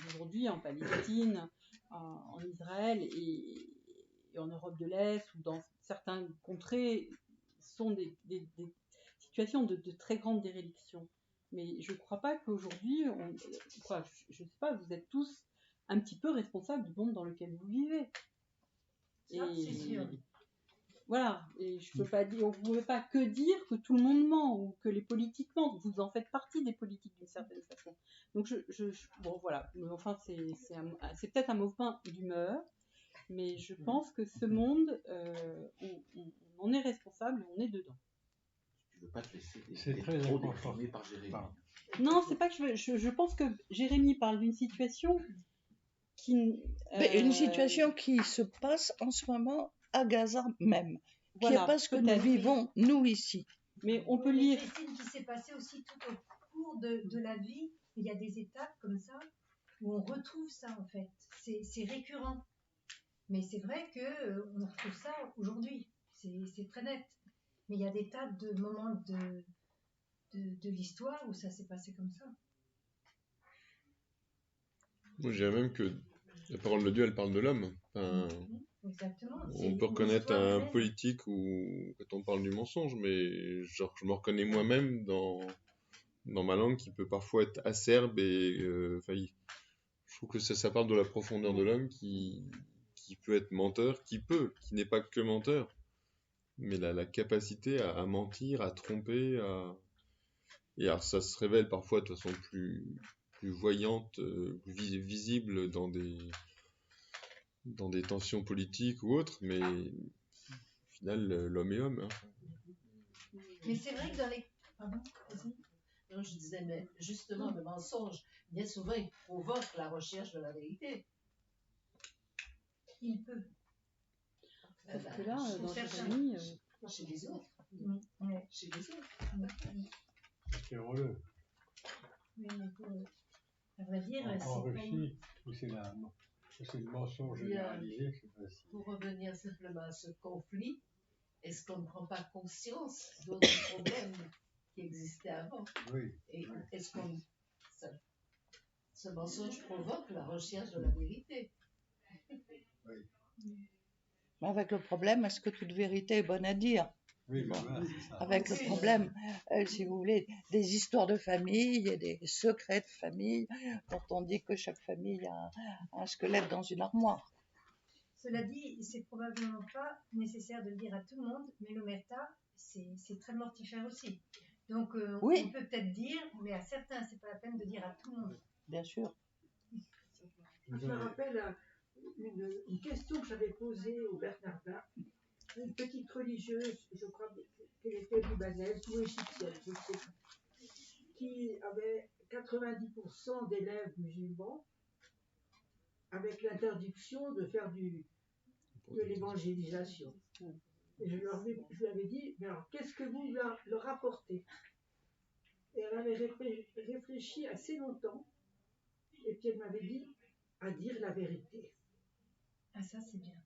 aujourd'hui en Palestine, en Israël et en Europe de l'Est ou dans certaines contrées sont des situations de très grande déréliction. Mais je ne crois pas qu'aujourd'hui, je ne sais pas, vous êtes tous un petit peu responsables du monde dans lequel vous vivez. Ça, c'est sûr. Voilà, et je peux pas dire, on ne pouvait pas que dire que tout le monde ment ou que les politiques mentent. Vous en faites partie des politiques d'une certaine façon. Donc bon voilà, enfin c'est peut-être un mouvement d'humeur, mais je pense que ce monde, on est responsable, on est dedans. Tu veux pas te laisser C'est très trop important. déprimer par Jérémie. Non, c'est pas que je pense que Jérémie parle d'une situation qui... Mais une situation qui se passe en ce moment à Gaza même, qui n'est pas ce que nous vivons, nous, ici. Mais on peut lire... C'est une qui s'est passée aussi tout au cours de la vie. Il y a des étapes comme ça où on retrouve ça, en fait. C'est récurrent. Mais c'est vrai qu'on retrouve ça aujourd'hui. C'est très net. Mais il y a des tas de moments de l'histoire où ça s'est passé comme ça. Moi, je dirais même que la parole de Dieu, elle parle de l'homme. Enfin, Exactement. on peut reconnaître un politique ou quand on parle du mensonge, mais genre, je me reconnais moi-même dans ma langue qui peut parfois être acerbe et je trouve que ça parle de la profondeur de l'homme qui peut être menteur, qui n'est pas que menteur, mais la capacité à mentir, à tromper, et alors ça se révèle parfois de façon plus voyante, plus visible dans des tensions politiques ou autres, mais au final, l'homme est homme. Hein. Mais c'est vrai que dans les... Pardon, vas-y. Non, je disais, mais justement, le mensonge, bien souvent, il provoque la recherche de la vérité. Il peut. Sauf que là, Pour dans certains, Jérémie, chez les autres. Ouais. Chez les autres. Espérons-le. Oui, mais à vrai dire, En c'est pas... Russie, où c'est le mensonge généralisé, c'est facile. Pour revenir simplement à ce conflit, est-ce qu'on ne prend pas conscience d'autres problèmes qui existaient avant? Oui. Et est-ce qu'on... Ce mensonge provoque la recherche de la vérité. Mais avec le problème, est-ce que toute vérité est bonne à dire? Oui, Bon. voilà, c'est ça. Avec le Oui. problème, si vous voulez, des histoires de famille et des secrets de famille, dont on dit que chaque famille a un squelette dans une armoire. Cela dit, c'est probablement pas nécessaire de le dire à tout le monde, mais l'omerta, c'est très mortifère aussi. Donc, Oui. on peut peut-être dire, mais à certains, c'est pas la peine de dire à tout le monde. Bien sûr. Je me rappelle une question que j'avais posée au Bernardin. Une petite religieuse, je crois qu'elle était libanaise ou égyptienne, je ne sais pas, qui avait 90% d'élèves musulmans avec l'interdiction de faire de l'évangélisation. Et je lui avais dit, mais alors qu'est-ce que vous leur apportez? Et elle avait réfléchi assez longtemps, et puis elle m'avait dit, à dire la vérité. Ah, ça, c'est bien.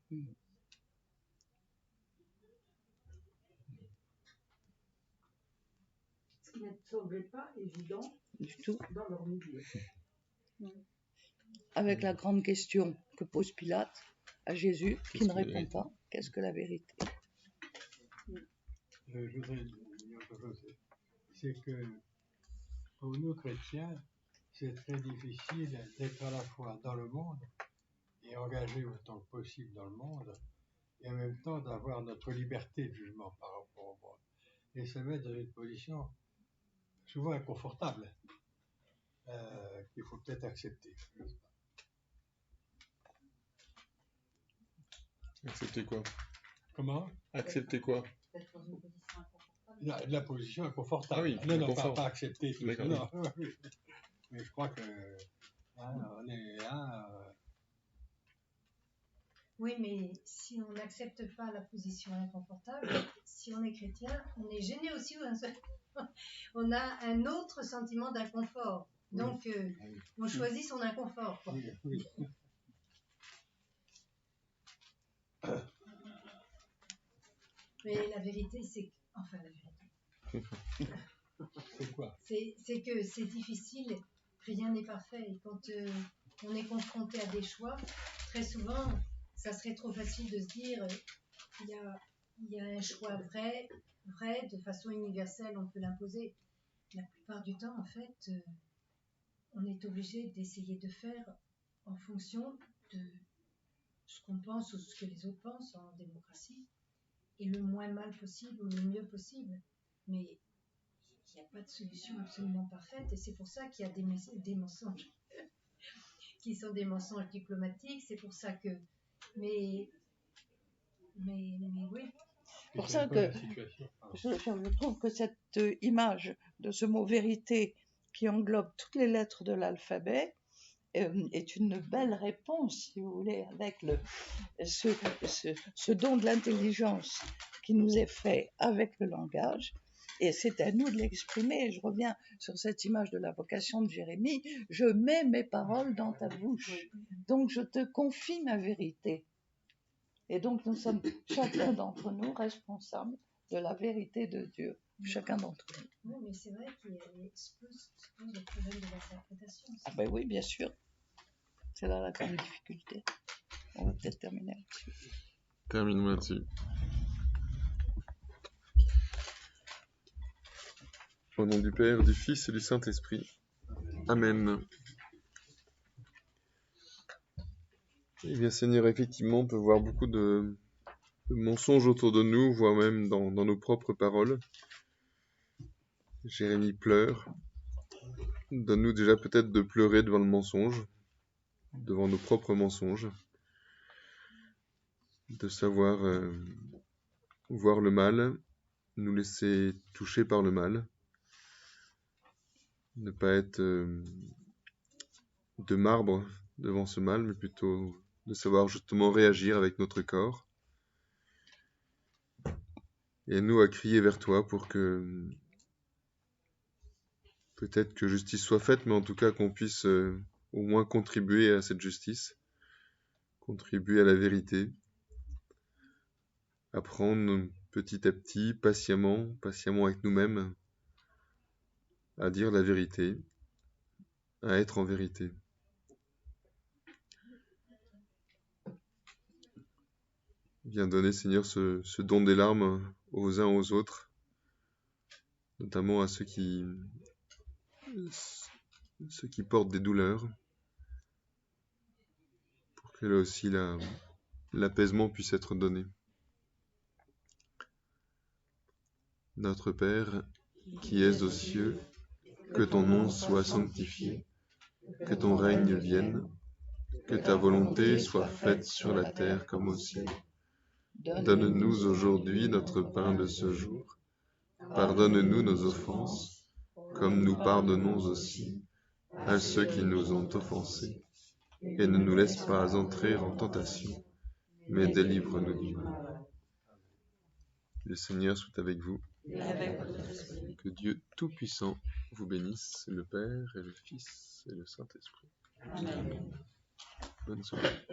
Ce qui ne semblait pas évident Du tout. dans leur milieu. Avec la grande question que pose Pilate à Jésus, qui ne Qu'est-ce que la répond vérité? pas, qu'est-ce que la vérité? Je voudrais dire autre chose. C'est que pour nous chrétiens, c'est très difficile d'être à la fois dans le monde et engagé autant que possible dans le monde, et en même temps d'avoir notre liberté de jugement par rapport au monde. Et se mettre dans une position souvent inconfortable, qu'il faut peut-être accepter. Je sais pas. Accepter quoi? Comment? Accepter quoi? Peut-être dans une position inconfortable. La position inconfortable. Ah oui, non, inconfort. pas accepter. Tout ça, D'accord, non. Mais je crois que on est là. Oui, mais si on n'accepte pas la position inconfortable, si on est chrétien, on est gêné aussi. On a un autre sentiment d'inconfort. Donc, on choisit son inconfort, quoi. Oui. Mais la vérité, c'est... Enfin, la vérité. C'est quoi? C'est que c'est difficile, rien n'est parfait. Et quand on est confronté à des choix, très souvent, ça serait trop facile de se dire il y a un choix vrai, de façon universelle, on peut l'imposer. La plupart du temps, en fait, on est obligé d'essayer de faire en fonction de ce qu'on pense ou ce que les autres pensent en démocratie, et le moins mal possible ou le mieux possible. Mais il n'y a pas de solution absolument parfaite, et c'est pour ça qu'il y a des mensonges qui sont des mensonges diplomatiques. C'est pour ça que... Mais oui. C'est pour ça que je trouve que cette image de ce mot vérité qui englobe toutes les lettres de l'alphabet est une belle réponse, si vous voulez, avec ce don de l'intelligence qui nous est fait avec le langage. Et c'est à nous de l'exprimer. Je reviens sur cette image de la vocation de Jérémie. Je mets mes paroles dans ta bouche. Donc je te confie ma vérité. Et donc nous sommes chacun d'entre nous responsables de la vérité de Dieu. Chacun d'entre nous. Oui, mais c'est vrai qu'il se pose le problème de l'interprétation. Ah ben oui, bien sûr. C'est là la grande difficulté. On va peut-être terminer là-dessus. Terminons là-dessus. Au nom du Père, du Fils et du Saint-Esprit. Amen. Eh bien, Seigneur, effectivement, on peut voir beaucoup de mensonges autour de nous, voire même dans nos propres paroles. Jérémie pleure. Donne-nous déjà peut-être de pleurer devant le mensonge, devant nos propres mensonges, de savoir voir le mal, nous laisser toucher par le mal, ne pas être de marbre devant ce mal, mais plutôt de savoir justement réagir avec notre corps. Et nous à crier vers toi pour que peut-être que justice soit faite, mais en tout cas qu'on puisse au moins contribuer à cette justice, contribuer à la vérité, apprendre petit à petit, patiemment avec nous-mêmes, à dire la vérité, à être en vérité. Viens donner, Seigneur, ce don des larmes aux uns aux autres, notamment à ceux qui portent des douleurs, pour que là aussi l'apaisement puisse être donné. Notre Père, qui es aux cieux, que ton nom soit sanctifié, que ton règne vienne, que ta volonté soit faite sur la terre comme au ciel. Donne-nous aujourd'hui notre pain de ce jour. Pardonne-nous nos offenses, comme nous pardonnons aussi à ceux qui nous ont offensés. Et ne nous laisse pas entrer en tentation, mais délivre-nous du mal. Le Seigneur soit avec vous. Que Dieu Tout-Puissant vous bénisse, le Père et le Fils et le Saint-Esprit. Bonne soirée.